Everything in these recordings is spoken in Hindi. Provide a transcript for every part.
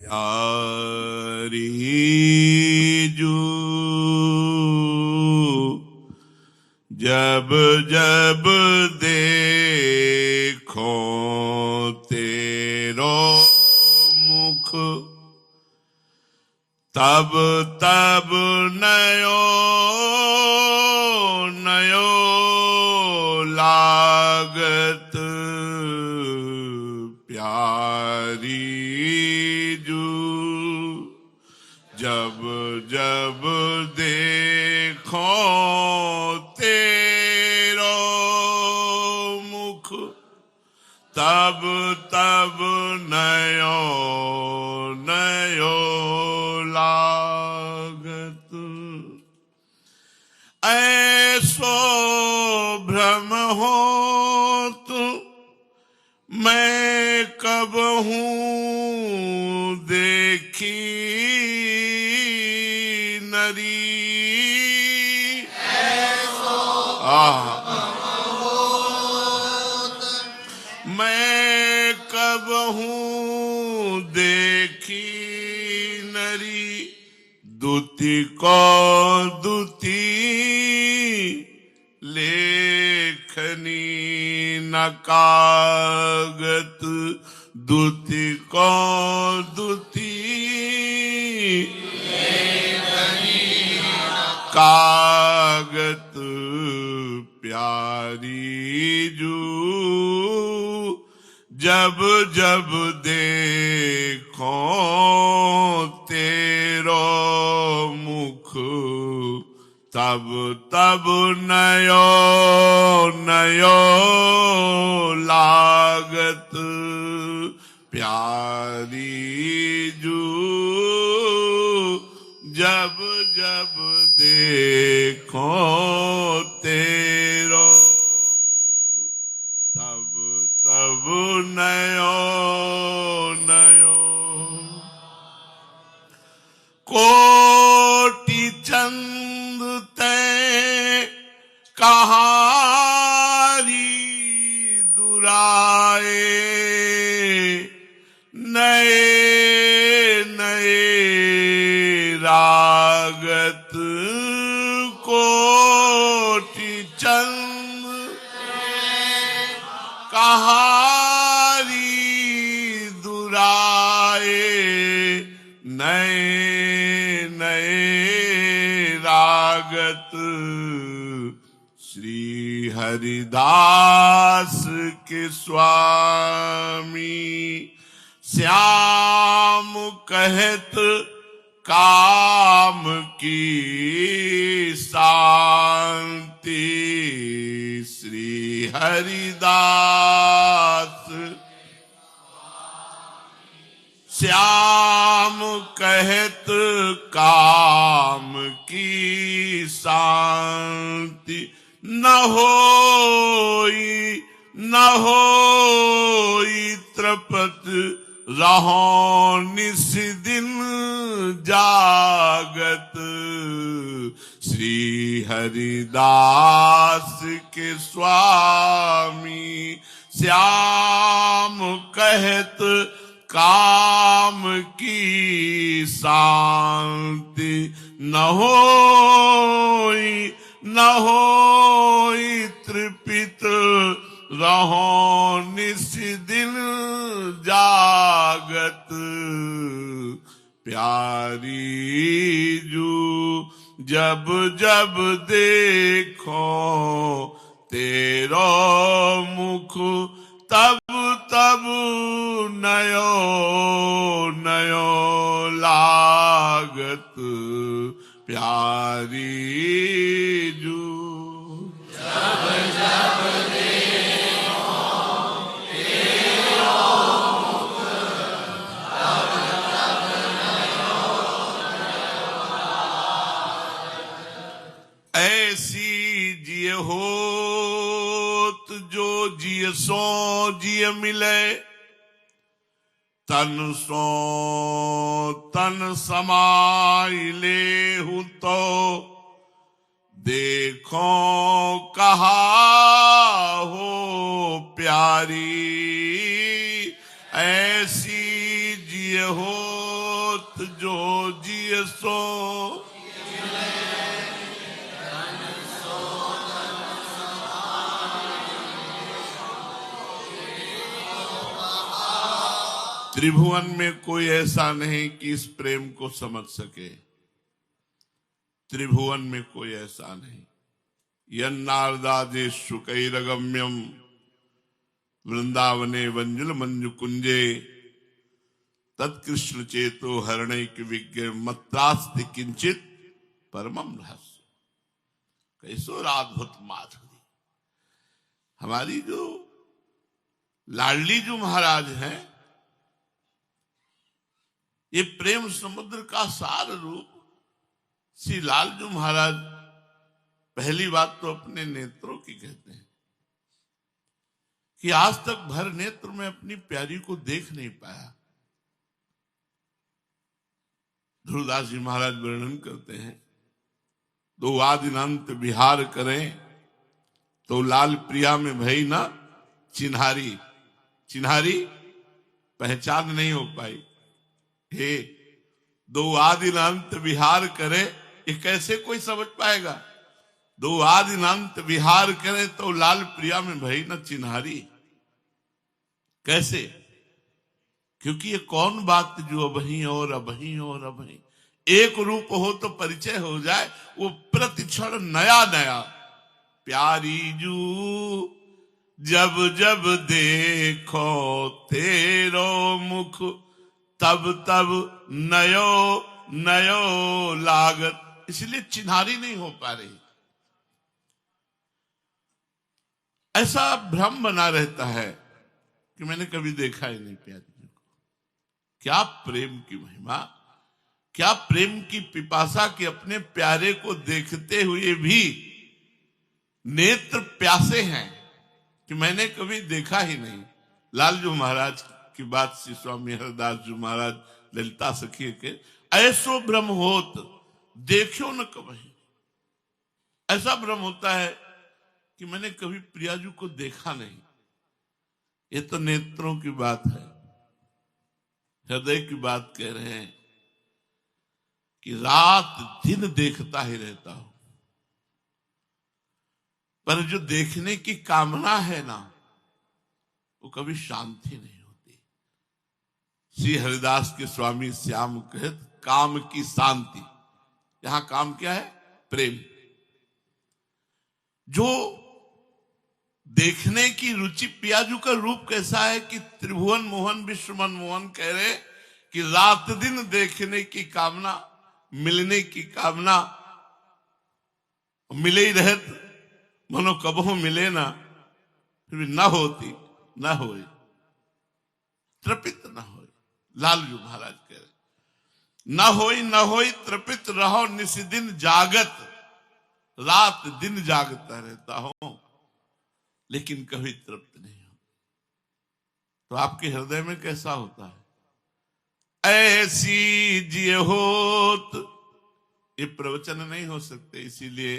यारी जो जब जब देखो तेरो मुख तब तब नयो नयो लागत प्यारी जू जब जब देखो तेरो मुख तब तब नयो नयो लागत ऐसो भ्रम होत मैं कब हूँ देखी नरी मैं कब हूँ देखी नरी दुति को दुति लेखनी नकागत दुति को दुति कागत प्यारी जू जब जब देखो तेरो मुख तब तब नयो नयो लागत प्यारी जू जब जब देखो तेरो मुख तब तब नयो नयो कोटि चंद ते कहारी दुराए नए नए रागत कोटि चंद कहारी दुराए नए नए रागत श्री हरिदास के स्वामी श्याम कहत काम की शांति श्री हरिदास श्याम कहत काम की शांति न होई तृपत रहो निस दिन जागत श्री हरिदास के स्वामी श्याम कहत काम की शांति न होई तृपित रहो निस दिन जागत प्यारी जू जब जब देखो तेरो मुख तब तब नयो नयो लागत प्यारी जू जब जब देखो तेरो मुख तब तब नयो ऐसी जिय होत जो जिय सो जिय मिले तन सो तन समाई ले हूं तो देखो कहा हो प्यारी ऐसी जिय हो होत जो जिय सो। त्रिभुवन में कोई ऐसा नहीं कि इस प्रेम को समझ सके। त्रिभुवन में कोई ऐसा नहीं। यन्नारदादे शुकैरगम्यम वृंदावने वंजुल मंजु कुंजे तत्कृष्ण चेतो हरणैक विज्ञ मत्रास्ति किंचित परमम रहस्य। कैसो अद्भुत माधुरी। हमारी जो लाडली जो महाराज हैं, ये प्रेम समुद्र का सार रूप श्री लालजू महाराज पहली बात तो अपने नेत्रों की कहते हैं कि आज तक भर नेत्र में अपनी प्यारी को देख नहीं पाया। ध्रुवदास जी महाराज वर्णन करते हैं, दो आदिनांत विहार करें तो लाल प्रिया में भई ना चिन्हारी। चिन्हारी पहचान नहीं हो पाई। हे दो आदिनांत विहार करे, ये कैसे कोई समझ पाएगा। दो आदिनांत विहार करे तो लाल प्रिया में भई न चिन्हारी। कैसे? क्योंकि ये कौन बात जो अबहीं और अबहीं और अबहीं एक रूप हो तो परिचय हो जाए, वो प्रतिक्षण नया नया। प्यारी जू जब जब देखो तेरो मुख तब तब नयो नयो लागत। इसलिए चिन्हारी नहीं हो पा रही। ऐसा भ्रम बना रहता है कि मैंने कभी देखा ही नहीं प्यारी जी को। क्या प्रेम की महिमा, क्या प्रेम की पिपासा कि अपने प्यारे को देखते हुए भी नेत्र प्यासे हैं कि मैंने कभी देखा ही नहीं। लालजू महाराज की बात श्री स्वामी हरदास जी महाराज ललिता सखी के ऐसो भ्रम होत देखियो न कभी। ऐसा भ्रम होता है कि मैंने कभी प्रियाजू को देखा नहीं। ये तो नेत्रों की बात है, हृदय की बात कह रहे हैं कि रात दिन देखता ही रहता हूं, पर जो देखने की कामना है ना, वो कभी शांति नहीं होती। श्री हरिदास के स्वामी श्याम कहत काम की शांति। यहां काम क्या है? प्रेम। जो देखने की रुचि, पियाजू का रूप कैसा है कि त्रिभुवन मोहन विश्व मनमोहन कह रहे कि रात दिन देखने की कामना, मिलने की कामना, मिले ही रहत मनो कबहू मिले ना, फिर भी न होती न होए, तृपित न होए। लालजू महाराज कह रहे न होई तृपित रहो निशिदिन जागत। रात दिन जागता रहता हूं लेकिन कभी तृप्त नहीं हो। तो आपके हृदय में कैसा होता है? ऐसी जिय होत। ये प्रवचन नहीं हो सकते, इसीलिए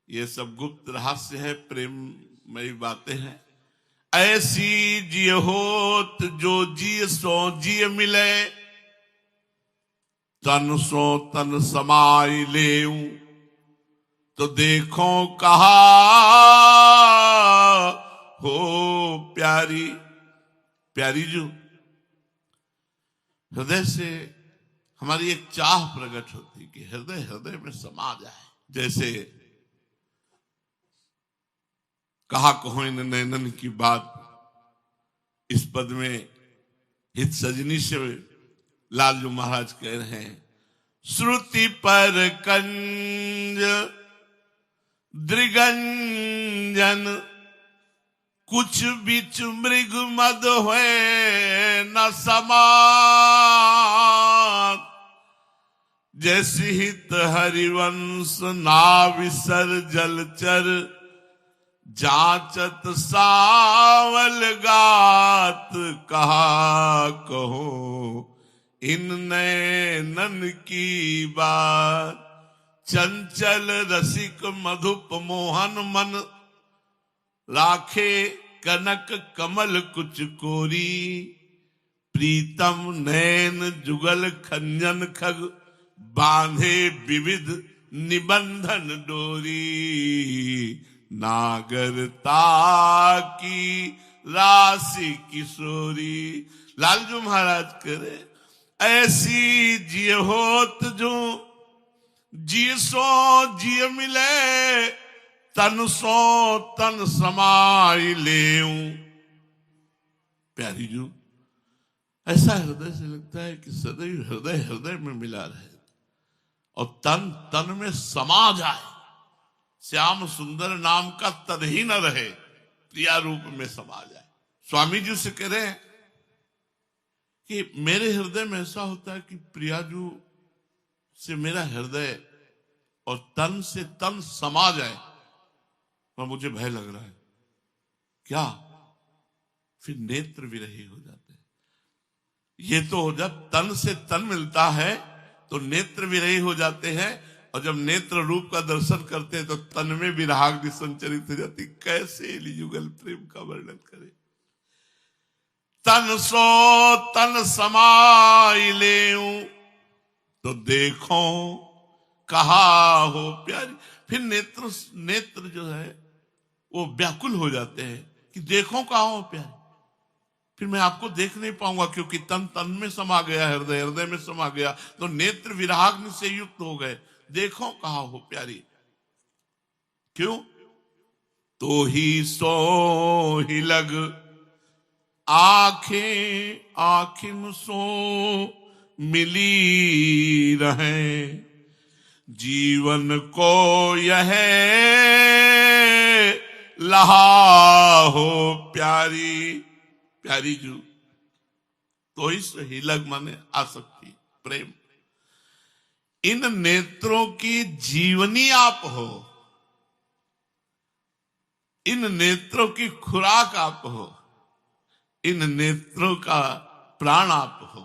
ये सब गुप्त रहस्य है, प्रेममयी बातें हैं। ऐसी जिय होत जो जिय सो जिय मिले, तन सो तन समाई लेऊं तो देखो कहा हो प्यारी। प्यारी जो हृदय से हमारी एक चाह प्रकट होती कि हृदय हृदय में समा जाए। जैसे कहा कहो इन नैनन की बात, इस पद में हित सजनी से लालजू महाराज कह रहे हैं, श्रुति पर कंज दृगंजन कुछ बीच मृग मद हुए न समा। जैसी हित हरिवंश नाविसर जलचर, जाचत सावल गात कहा कहो इन नैनन की बात। चंचल रसिक मधुप मोहन मन, राखे कनक कमल कुछ कोरी। प्रीतम नैन जुगल खंजन खग, बांधे विविध निबंधन डोरी। नागरता की राशि किशोरी। लालजू महाराज करे ऐसी जिय होत जो, जिय सो जिय मिले, तन सो तन समाई लेऊं। प्यारी जू, ऐसा हृदय से लगता है कि सदैव हृदय हृदय में मिला रहे और तन तन में समा जाए। श्याम सुंदर नाम का तन ही न रहे, प्रिया रूप में समा जाए। स्वामी जी से कह रहे हैं कि मेरे हृदय में ऐसा होता है कि प्रियाजू से मेरा हृदय और तन से तन समा जाए, और मुझे भय लग रहा है क्या फिर नेत्र विरही हो जाते हैं। ये तो जब तन से तन मिलता है तो नेत्र विरही हो जाते हैं, और जब नेत्र रूप का दर्शन करते हैं तो तन में विराग्नि संचरित हो जाती। कैसे युगल प्रेम का वर्णन करें। तन सो तन समाई लेऊं, तो देखो कहा हो प्यारी। फिर नेत्र नेत्र जो है वो व्याकुल हो जाते हैं कि देखो कहा हो प्यारी, फिर मैं आपको देख नहीं पाऊंगा क्योंकि तन तन में समा गया, हृदय हृदय में समा गया, तो नेत्र विराग्नि से युक्त हो गए। देखो कहा हो प्यारी। क्यों? तो ही सो ही लग आंखें आखिम सो मिली रहे, जीवन को यह लहा हो प्यारी। प्यारी जू, तो इस हिलक माने आसक्ति प्रेम, इन नेत्रों की जीवनी आप हो, इन नेत्रों की खुराक आप हो, इन नेत्रों का प्राण आप हो।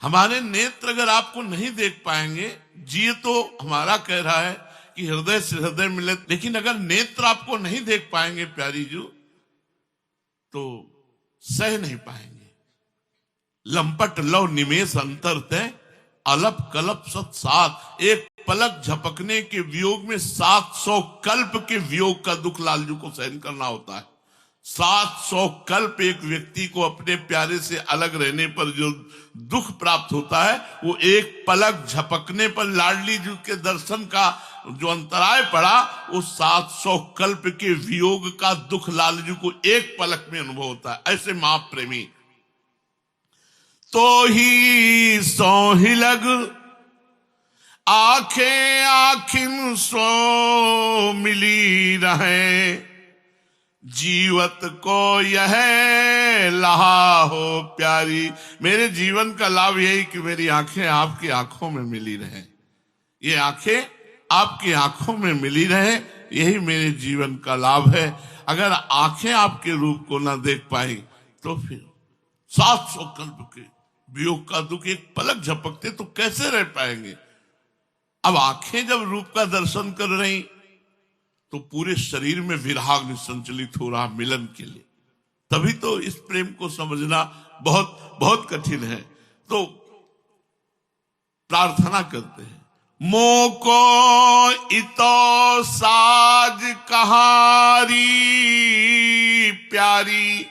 हमारे नेत्र अगर आपको नहीं देख पाएंगे, जी तो हमारा कह रहा है कि हृदय से हृदय मिले, लेकिन अगर नेत्र आपको नहीं देख पाएंगे प्यारी जू तो सह नहीं पाएंगे। लंपट लव निमेष अंतर तय, अलप कल्प सत सात। एक पलक झपकने के वियोग में 700 कल्प के वियोग का दुख लालजू को सहन करना होता है। 700 कल्प एक व्यक्ति को अपने प्यारे से अलग रहने पर जो दुख प्राप्त होता है, वो एक पलक झपकने पर लाडली जी के दर्शन का जो अंतराय पड़ा, वो 700 कल्प के वियोग का दुख लालजू को एक पलक में अनुभव होता है। ऐसे मां प्रेमी। तो ही सो ही लग आंखें आखिम सो मिली रहे, जीवत को यह लहा हो प्यारी। मेरे जीवन का लाभ यही कि मेरी आंखें आपकी आंखों में मिली रहे, ये आंखें आपकी आंखों में मिली रहे, यही मेरे जीवन का लाभ है। अगर आंखें आपके रूप को ना देख पाई तो फिर 700 कल्प के वियोग का दुख एक पलक झपकते तो कैसे रह पाएंगे। अब आंखें जब रूप का दर्शन कर रही तो पूरे शरीर में विराग्नि संचलित हो रहा मिलन के लिए। तभी तो इस प्रेम को समझना बहुत बहुत कठिन है। तो प्रार्थना करते हैं, मोको इतो साज कहारी प्यारी।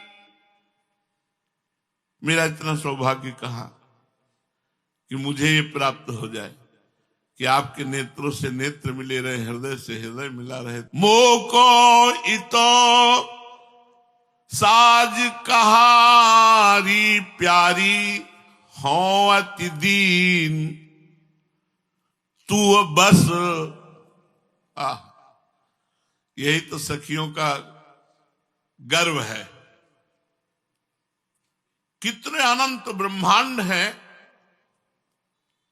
मेरा इतना सौभाग्य कहा कि मुझे ये प्राप्त हो जाए कि आपके नेत्रों से नेत्र मिले रहे, हृदय से हृदय मिला रहे। मोको इतो साज कहारी प्यारी, हो अति दीन तू बस। यही तो सखियों का गर्व है। कितने अनंत ब्रह्मांड हैं,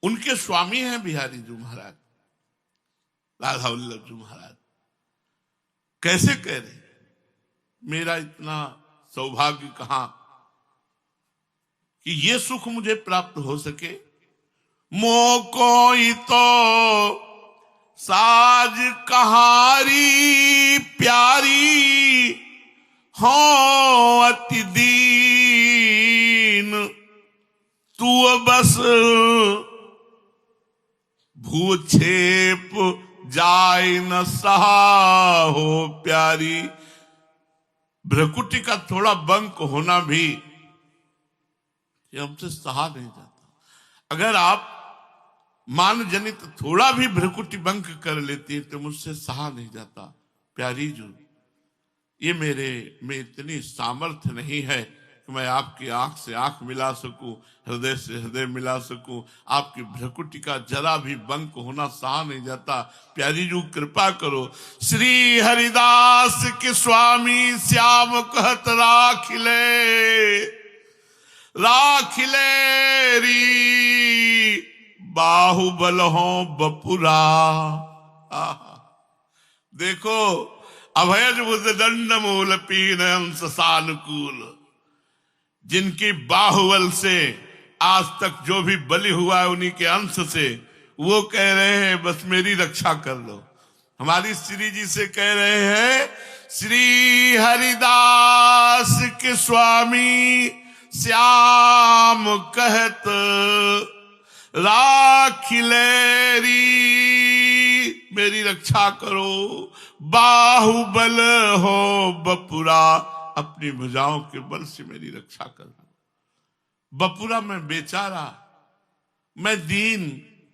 उनके स्वामी हैं बिहारी जी महाराज, राधा वल्लभ जी महाराज। कैसे कह रहे, मेरा इतना सौभाग्य कहां कि ये सुख मुझे प्राप्त हो सके। मोको तो साज कहारी प्यारी, हो अति दीन तू बस भूक्षेप जाय न सहा हो प्यारी। भ्रकुटी का थोड़ा बंक होना भी हमसे सहा नहीं जाता। अगर आप मान जनित थोड़ा भी भ्रकुटी बंक कर लेती है तो मुझसे सहा नहीं जाता। प्यारी जो ये मेरे में इतनी सामर्थ्य नहीं है कि मैं आपकी आंख से आंख मिला सकूं, हृदय से हृदय मिला सकूं। आपकी भ्रकुटी का जरा भी बंक होना सहा नहीं जाता। प्यारी जू कृपा करो। श्री हरिदास के स्वामी श्याम कहत राखिले राखिले री बाहुबल हो बपुरा। देखो अभयज बुद्ध दंड मूल पीन अंश सानुकूल। जिनकी बाहुबल से आज तक जो भी बलि हुआ है उन्हीं के अंश से, वो कह रहे हैं बस मेरी रक्षा कर लो। हमारी श्री जी से कह रहे हैं श्री हरिदास के स्वामी श्याम कहत राखिलेरी मेरी रक्षा करो। बाहुबल हो बपुरा अपनी भुजाओं के बल से मेरी रक्षा करना। बपुरा मैं बेचारा, मैं दीन,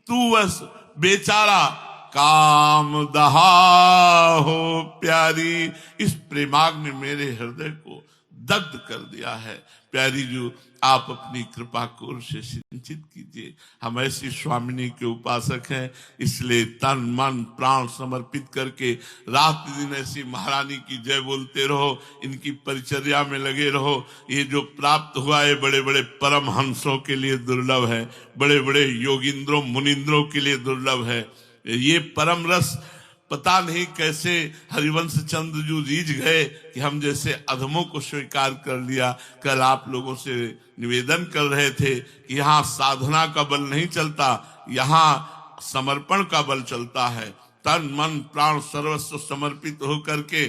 तू बस बेचारा। काम दहा हो प्यारी। इस प्रेमाग्नि ने मेरे हृदय को दग्ध कर दिया है। प्यारी जो आप अपनी कृपा कोर से सिंचित कीजिए। हम ऐसी स्वामिनी के उपासक हैं, इसलिए तन मन प्राण समर्पित करके रात दिन ऐसी महारानी की जय बोलते रहो, इनकी परिचर्या में लगे रहो। ये जो प्राप्त हुआ है बड़े बड़े परम हंसों के लिए दुर्लभ है, बड़े बड़े योगिंद्रों मुनिंद्रों के लिए दुर्लभ है। ये परम रस पता नहीं कैसे हरिवंश चंद्र जी रीझ गए कि हम जैसे अधमों को स्वीकार कर लिया। कल आप लोगों से निवेदन कर रहे थे कि यहाँ साधना का बल नहीं चलता, यहाँ समर्पण का बल चलता है। तन मन प्राण सर्वस्व समर्पित होकर के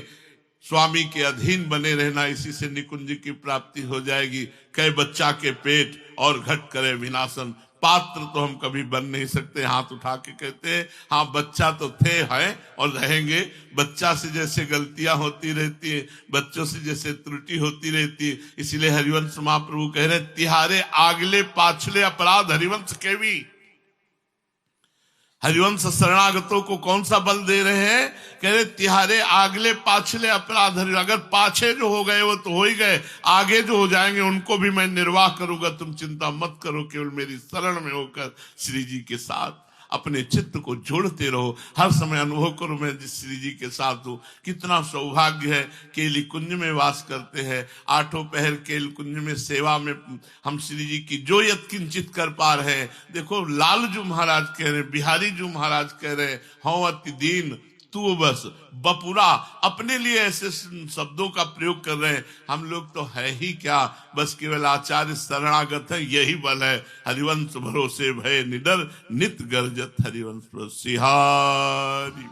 स्वामी के अधीन बने रहना, इसी से निकुंज की प्राप्ति हो जाएगी। कई बच्चा के पेट और घट करे विनाशन। पात्र तो हम कभी बन नहीं सकते। हाथ उठा के कहते हैं हाँ बच्चा तो थे हैं और रहेंगे। बच्चा से जैसे गलतियां होती रहती है, बच्चों से जैसे त्रुटि होती रहती है, इसलिए हरिवंश महाप्रभु कह रहे तिहारे आगले पाछले अपराध हरिवंश के भी। हरिवंश शरणागतों को कौन सा बल दे रहे हैं? कह रहे तिहारे आगले पाछले अपराध। अगर पाछे जो हो गए वो तो हो ही गए, आगे जो हो जाएंगे उनको भी मैं निर्वाह करूंगा। तुम चिंता मत करो, केवल मेरी शरण में होकर श्री जी के साथ अपने चित्त को जोड़ते रहो। हर समय अनुभव करो मैं जिस श्री जी के साथ हूँ। कितना सौभाग्य है। केली कुंज में वास करते हैं, आठों पहर केल कुंज में सेवा में हम श्री जी की जो यत्किंचित कर पा रहे हैं। देखो लालजू महाराज कह रहे, बिहारी जू महाराज कह रहे, हौ अति दीन तू बस बपुरा। अपने लिए ऐसे शब्दों का प्रयोग कर रहे हैं। हम लोग तो है ही क्या, बस केवल आचार्य शरणागत है, यही बल है। हरिवंश भरोसे भय निडर नित गर्जत हरिवंश सिहारी।